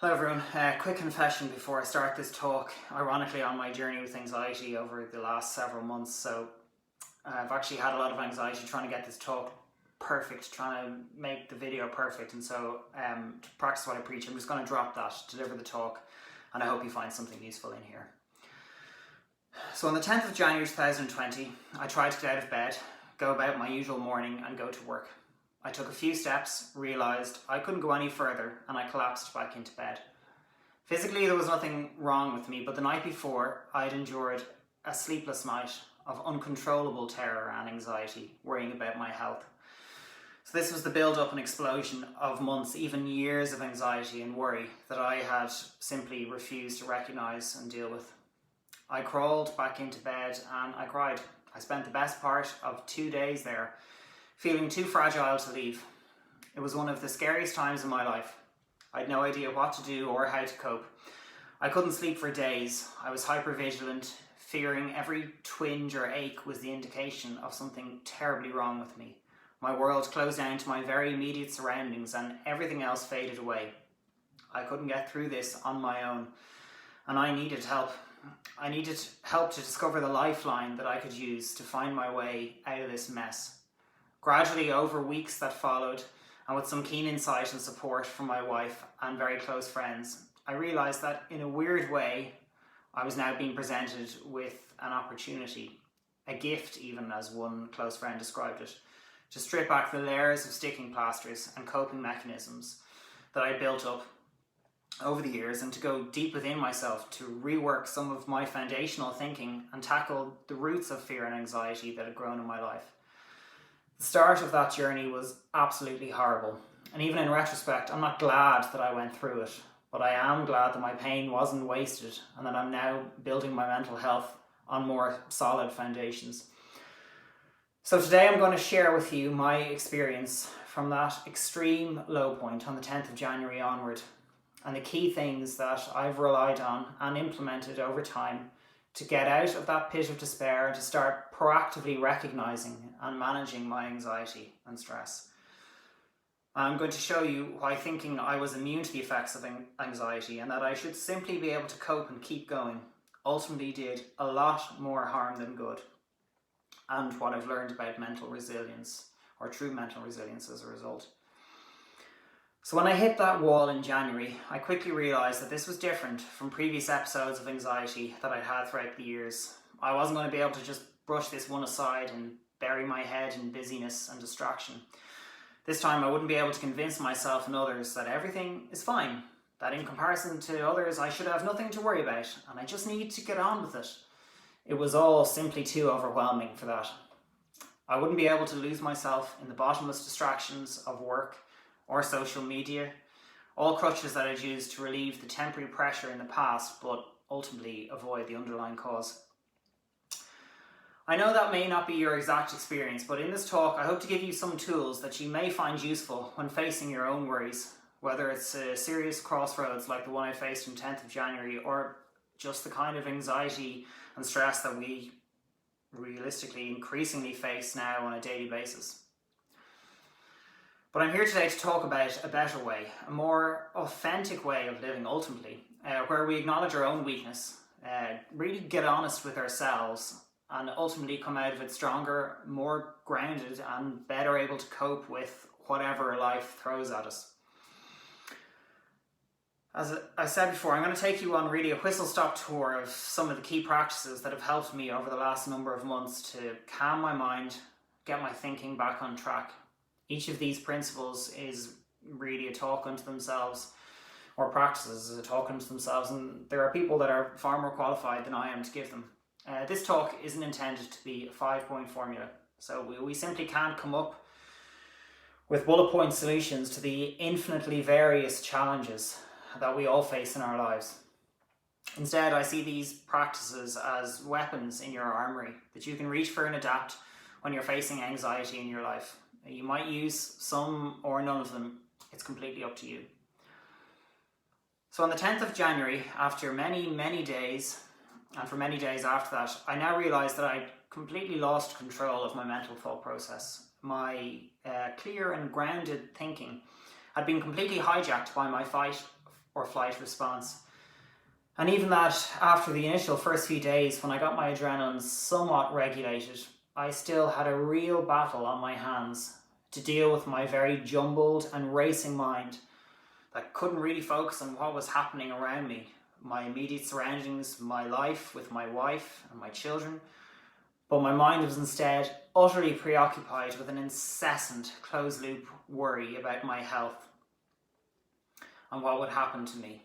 Hello everyone, quick confession before I start this talk. Ironically, on my journey with anxiety over the last several months, I've actually had a lot of anxiety trying to get this talk perfect, trying to make the video perfect, and so to practice what I preach, I'm just going to drop that, deliver the talk, and I hope you find something useful in here. So on the 10th of January 2020, I tried to get out of bed, go about my usual morning and go to work. I took a few steps, realised I couldn't go any further, and I collapsed back into bed. Physically there was nothing wrong with me, but the night before I'd endured a sleepless night of uncontrollable terror and anxiety, worrying about my health. So this was the build-up and explosion of months, even years of anxiety and worry that I had simply refused to recognise and deal with. I crawled back into bed and I cried. I spent the best part of 2 days there, feeling too fragile to leave. It was one of the scariest times in my life. I had no idea what to do or how to cope. I couldn't sleep for days. I was hypervigilant, fearing every twinge or ache was the indication of something terribly wrong with me. My world closed down to my very immediate surroundings and everything else faded away. I couldn't get through this on my own, and I needed help. I needed help to discover the lifeline that I could use to find my way out of this mess. Gradually, over weeks that followed, and with some keen insight and support from my wife and very close friends, I realised that in a weird way, I was now being presented with an opportunity, a gift even, as one close friend described it, to strip back the layers of sticking plasters and coping mechanisms that I built up over the years, and to go deep within myself to rework some of my foundational thinking and tackle the roots of fear and anxiety that had grown in my life. The start of that journey was absolutely horrible, and even in retrospect, I'm not glad that I went through it, but I am glad that my pain wasn't wasted and that I'm now building my mental health on more solid foundations. So today I'm going to share with you my experience from that extreme low point on the 10th of January onward, and the key things that I've relied on and implemented over time to get out of that pit of despair and to start proactively recognising and managing my anxiety and stress. I'm going to show you why thinking I was immune to the effects of anxiety and that I should simply be able to cope and keep going ultimately did a lot more harm than good, and what I've learned about mental resilience, or true mental resilience, as a result. So when I hit that wall in January, I quickly realised that this was different from previous episodes of anxiety that I'd had throughout the years. I wasn't going to be able to just brush this one aside and bury my head in busyness and distraction. This time I wouldn't be able to convince myself and others that everything is fine, that in comparison to others I should have nothing to worry about and I just need to get on with it. It was all simply too overwhelming for that. I wouldn't be able to lose myself in the bottomless distractions of work or social media, all crutches that I'd used to relieve the temporary pressure in the past, but ultimately avoid the underlying cause. I know that may not be your exact experience, but in this talk I hope to give you some tools that you may find useful when facing your own worries, whether it's a serious crossroads like the one I faced on 10th of January, or just the kind of anxiety and stress that we realistically increasingly face now on a daily basis. But I'm here today to talk about a better way, a more authentic way of living ultimately, where we acknowledge our own weakness, really get honest with ourselves, and ultimately come out of it stronger, more grounded, and better able to cope with whatever life throws at us. As I said before, I'm going to take you on really a whistle-stop tour of some of the key practices that have helped me over the last number of months to calm my mind, get my thinking back on track. Each of these principles is really a talk unto themselves, or practices as a talk unto themselves, and there are people that are far more qualified than I am to give them. This talk isn't intended to be a 5-point formula, so we simply can't come up with bullet point solutions to the infinitely various challenges that we all face in our lives. Instead, I see these practices as weapons in your armory that you can reach for and adapt when you're facing anxiety in your life. You might use some or none of them. It's completely up to you. So on the 10th of January, after many days, and for many days after that, I now realise that I'd completely lost control of my mental thought process. My clear and grounded thinking had been completely hijacked by my fight or flight response. And even that, after the initial first few days when I got my adrenaline somewhat regulated, I still had a real battle on my hands to deal with my very jumbled and racing mind that couldn't really focus on what was happening around me, my immediate surroundings, my life with my wife and my children. But my mind was instead utterly preoccupied with an incessant closed-loop worry about my health and what would happen to me.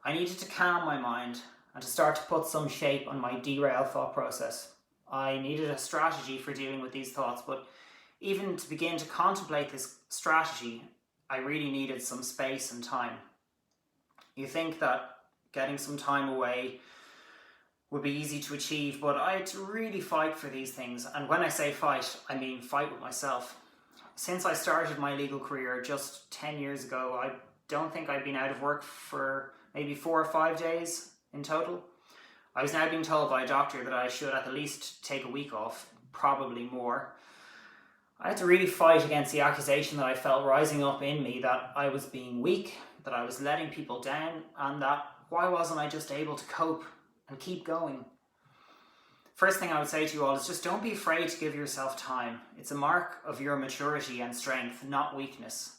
I needed to calm my mind and to start to put some shape on my derailed thought process. I needed a strategy for dealing with these thoughts, but even to begin to contemplate this strategy, I really needed some space and time. You think that getting some time away would be easy to achieve, but I had to really fight for these things. And when I say fight, I mean fight with myself. Since I started my legal career just 10 years ago, I don't think I'd been out of work for maybe 4 or 5 days in total. I was now being told by a doctor that I should at the least take a week off, probably more. I had to really fight against the accusation that I felt rising up in me that I was being weak, that I was letting people down, and that why wasn't I just able to cope and keep going? First thing I would say to you all is just don't be afraid to give yourself time. It's a mark of your maturity and strength, not weakness.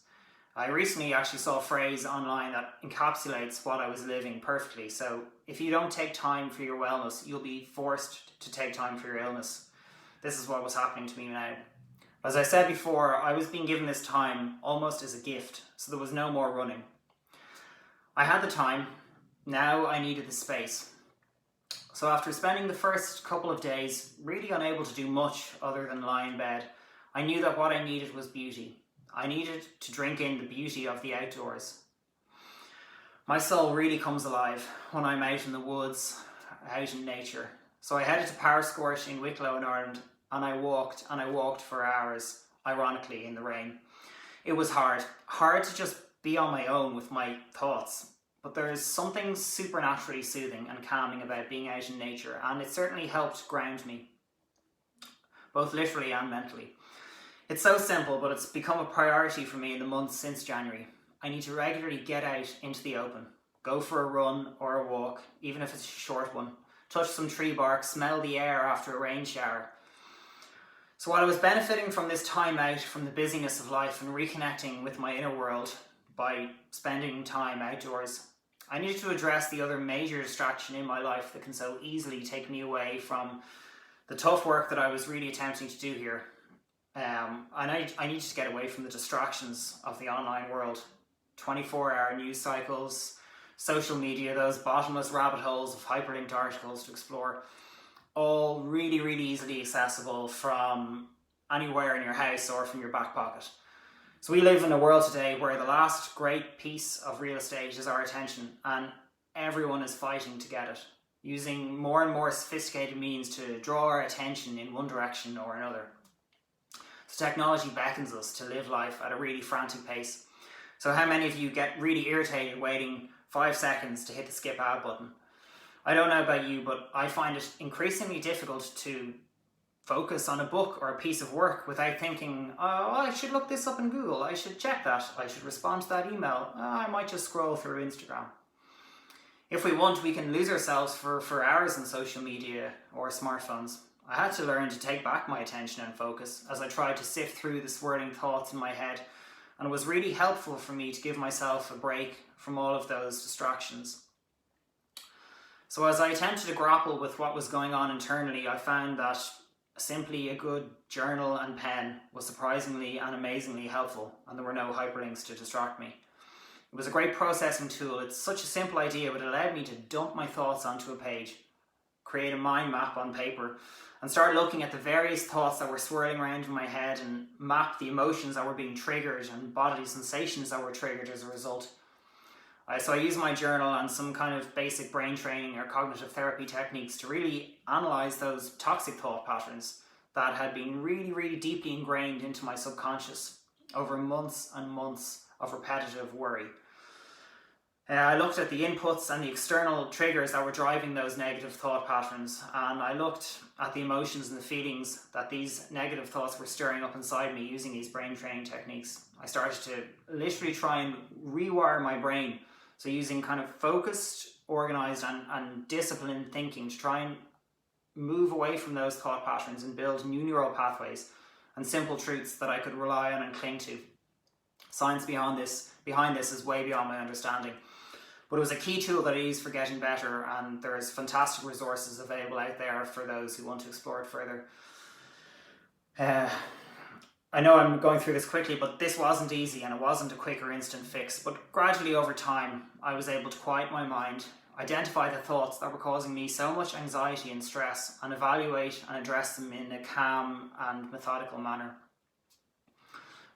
I recently actually saw a phrase online that encapsulates what I was living perfectly. So if you don't take time for your wellness, you'll be forced to take time for your illness. This is what was happening to me now. As I said before, I was being given this time almost as a gift, so there was no more running. I had the time, now I needed the space. So after spending the first couple of days really unable to do much other than lie in bed, I knew that what I needed was beauty. I needed to drink in the beauty of the outdoors. My soul really comes alive when I'm out in the woods, out in nature. So I headed to Powerscourt in Wicklow in Ireland, and I walked for hours, ironically in the rain. It was hard to just be on my own with my thoughts, but there is something supernaturally soothing and calming about being out in nature, and it certainly helped ground me, both literally and mentally. It's so simple, but it's become a priority for me in the months since January. I need to regularly get out into the open, go for a run or a walk, even if it's a short one, touch some tree bark, smell the air after a rain shower. So while I was benefiting from this time out from the busyness of life and reconnecting with my inner world by spending time outdoors, I needed to address the other major distraction in my life that can so easily take me away from the tough work that I was really attempting to do here. I needed to get away from the distractions of the online world. 24-hour news cycles, social media, those bottomless rabbit holes of hyperlinked articles to explore, all really, really easily accessible from anywhere in your house or from your back pocket. So we live in a world today where the last great piece of real estate is our attention, and everyone is fighting to get it, using more and more sophisticated means to draw our attention in one direction or another. So technology beckons us to live life at a really frantic pace. So how many of you get really irritated waiting 5 seconds to hit the skip ad button? I don't know about you, but I find it increasingly difficult to focus on a book or a piece of work without thinking, oh, I should look this up in Google, I should check that, I should respond to that email, I might just scroll through Instagram. If we want, we can lose ourselves for hours on social media or smartphones. I had to learn to take back my attention and focus as I tried to sift through the swirling thoughts in my head, and it was really helpful for me to give myself a break from all of those distractions. So as I attempted to grapple with what was going on internally, I found that simply a good journal and pen was surprisingly and amazingly helpful, and there were no hyperlinks to distract me. It was a great processing tool. It's such a simple idea, but it allowed me to dump my thoughts onto a page, create a mind map on paper, and start looking at the various thoughts that were swirling around in my head and map the emotions that were being triggered and bodily sensations that were triggered as a result. So I used my journal and some kind of basic brain training or cognitive therapy techniques to really analyze those toxic thought patterns that had been really, really deeply ingrained into my subconscious over months and months of repetitive worry. I looked at the inputs and the external triggers that were driving those negative thought patterns, and I looked at the emotions and the feelings that these negative thoughts were stirring up inside me using these brain training techniques. I started to literally try and rewire my brain, so using kind of focused, organized and disciplined thinking to try and move away from those thought patterns and build new neural pathways and simple truths that I could rely on and cling to. Science behind this is way beyond my understanding. But it was a key tool that I use for getting better, and there's fantastic resources available out there for those who want to explore it further. I know I'm going through this quickly, but this wasn't easy and it wasn't a quick or instant fix. But gradually over time, I was able to quiet my mind, identify the thoughts that were causing me so much anxiety and stress, and evaluate and address them in a calm and methodical manner.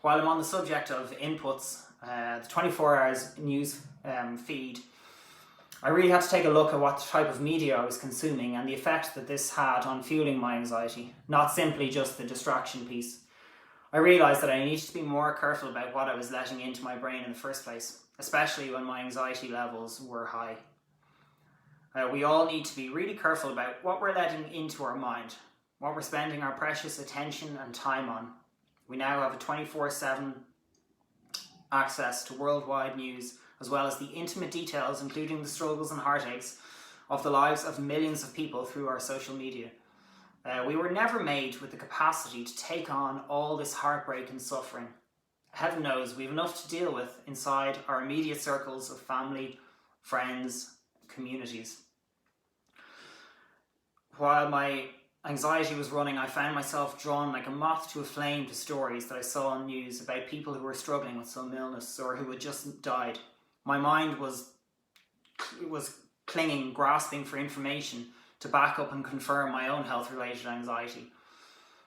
While I'm on the subject of inputs, the 24 hours news feed, I really had to take a look at what type of media I was consuming and the effect that this had on fueling my anxiety, not simply just the distraction piece. I realised that I needed to be more careful about what I was letting into my brain in the first place, especially when my anxiety levels were high. We all need to be really careful about what we're letting into our mind, what we're spending our precious attention and time on. We now have a 24/7 access to worldwide news, as well as the intimate details, including the struggles and heartaches of the lives of millions of people through our social media. We were never made with the capacity to take on all this heartbreak and suffering. Heaven knows we have enough to deal with inside our immediate circles of family, friends, communities. While my anxiety was running, I found myself drawn like a moth to a flame to stories that I saw on news about people who were struggling with some illness or who had just died. My mind was clinging, grasping for information to back up and confirm my own health-related anxiety.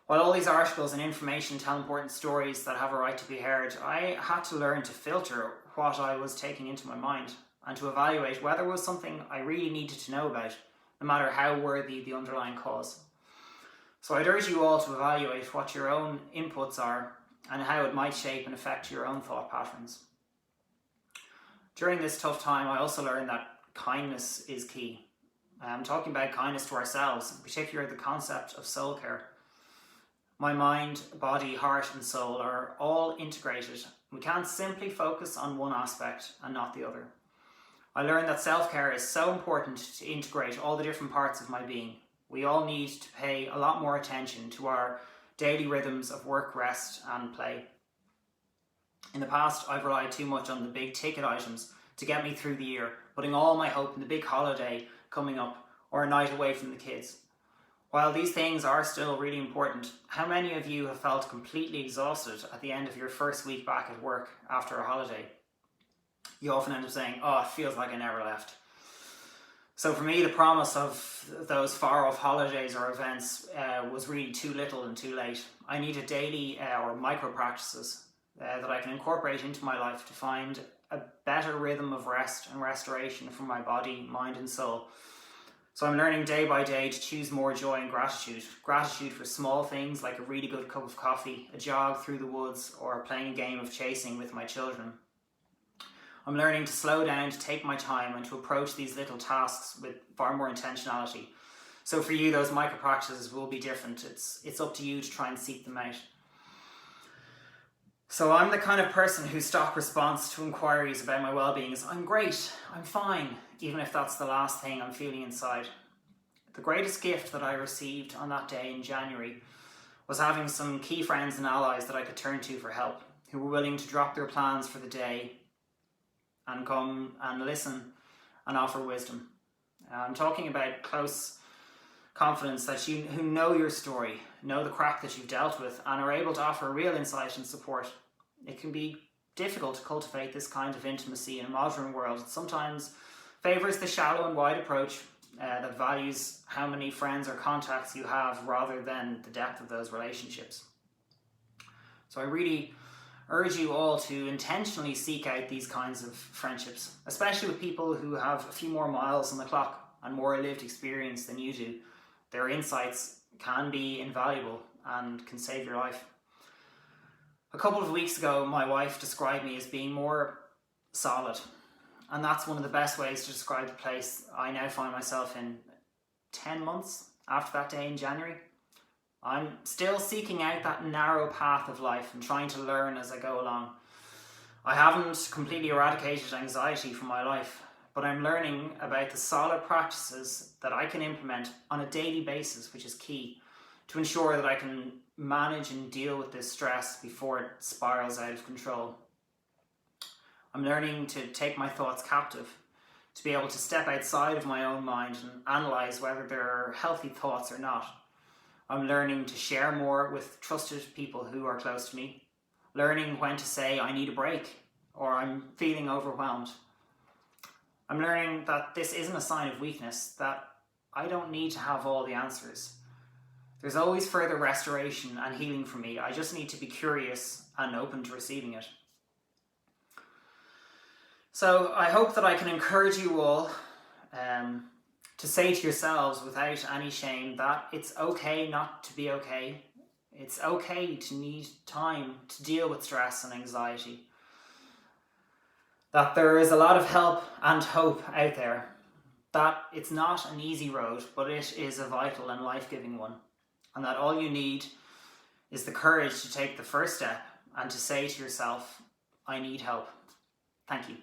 While all these articles and information tell important stories that have a right to be heard, I had to learn to filter what I was taking into my mind and to evaluate whether it was something I really needed to know about, no matter how worthy the underlying cause. So I'd urge you all to evaluate what your own inputs are and how it might shape and affect your own thought patterns. During this tough time, I also learned that kindness is key. I'm talking about kindness to ourselves, in particular the concept of soul care. My mind, body, heart and soul are all integrated. We can't simply focus on one aspect and not the other. I learned that self-care is so important to integrate all the different parts of my being. We all need to pay a lot more attention to our daily rhythms of work, rest and play. In the past, I've relied too much on the big ticket items to get me through the year, putting all my hope in the big holiday coming up or a night away from the kids. While these things are still really important, how many of you have felt completely exhausted at the end of your first week back at work after a holiday? You often end up saying, "Oh, it feels like I never left." So for me, the promise of those far-off holidays or events was really too little and too late. I needed daily or micro practices that I can incorporate into my life to find a better rhythm of rest and restoration for my body, mind and soul. So I'm learning day by day to choose more joy and gratitude. Gratitude for small things like a really good cup of coffee, a jog through the woods, or playing a game of chasing with my children. I'm learning to slow down, to take my time and to approach these little tasks with far more intentionality. So for you, those micro practices will be different. It's up to you to try and seek them out. So I'm the kind of person whose stock response to inquiries about my well-being is, "I'm great, I'm fine," even if that's the last thing I'm feeling inside. The greatest gift that I received on that day in January was having some key friends and allies that I could turn to for help, who were willing to drop their plans for the day and come and listen and offer wisdom. I'm talking about close confidence who know your story, know the crap that you've dealt with, and are able to offer real insight and support. It can be difficult to cultivate this kind of intimacy in a modern world. It sometimes favours the shallow and wide approach that values how many friends or contacts you have rather than the depth of those relationships. So I really urge you all to intentionally seek out these kinds of friendships, especially with people who have a few more miles on the clock and more lived experience than you do. Their insights can be invaluable and can save your life. A couple of weeks ago, my wife described me as being more solid. And that's one of the best ways to describe the place I now find myself in 10 months after that day in January. I'm still seeking out that narrow path of life and trying to learn as I go along. I haven't completely eradicated anxiety from my life, but I'm learning about the solid practices that I can implement on a daily basis, which is key to ensure that I can manage and deal with this stress before it spirals out of control. I'm learning to take my thoughts captive, to be able to step outside of my own mind and analyse whether they're healthy thoughts or not. I'm learning to share more with trusted people who are close to me, learning when to say I need a break or I'm feeling overwhelmed. I'm learning that this isn't a sign of weakness, that I don't need to have all the answers. There's always further restoration and healing for me. I just need to be curious and open to receiving it. So I hope that I can encourage you all to say to yourselves without any shame that it's okay not to be okay. It's okay to need time to deal with stress and anxiety. That there is a lot of help and hope out there. That it's not an easy road, but it is a vital and life-giving one. And that all you need is the courage to take the first step and to say to yourself, I need help. Thank you.